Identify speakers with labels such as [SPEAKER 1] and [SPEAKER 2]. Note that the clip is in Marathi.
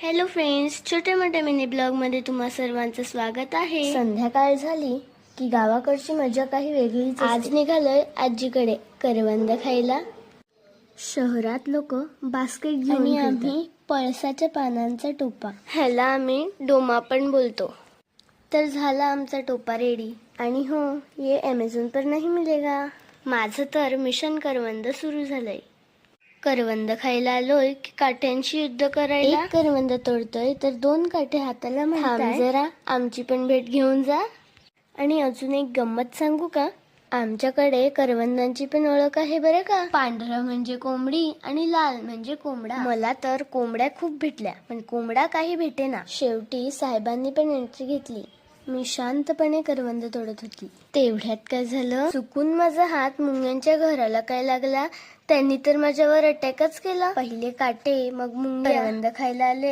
[SPEAKER 1] हॅलो फ्रेंड्स, छोटे मोठे मिनी ब्लॉग मध्ये तुम्हा सर्वांचं स्वागत आहे। संध्याकाळ झाली की गावाकडची मजा काही वेगळीच असते। आज निघालोय आजीकडे करवंद खायला। शहरात लोक बास्केट घेऊन आणि आम्ही पळसाच्या पानांचा टोपा, ह्याला आम्ही डोमा पण बोलतो। तर झाला आमचा टोपा रेडी। आणि हो, ये अमेझॉन पर नाही मिलेगा। माझं तर मिशन करवंद सुरू झालंय। करवंद खायला आलोय की काट्यांशी युद्ध करायला। एक करवंद तोडतोय तर दोन काटे हाताला म्हणताय, जरा आमची पण भेट घेऊन जा। आणि अजून एक गंमत सांगू का? आमच्याकडे करवंदांची पण ओळख आहे बरं का। पांढरं म्हणजे कोंबडी आणि लाल म्हणजे कोंबडा। मला तर कोंबड्या खूप भेटल्या, पण कोंबडा काही भेटेना। शेवटी साहेबांनी पण एंट्री घेतली। मी शांतपणे करवंद तोडत होती। तेवढ्यात काय झालं, चुकून माझा हात मुंग्यांच्या घराला काय लागला। त्यांनी तर माझ्यावर अटॅकच केला। पहिले काटे, मग मुंग्या। करवंद खायला आले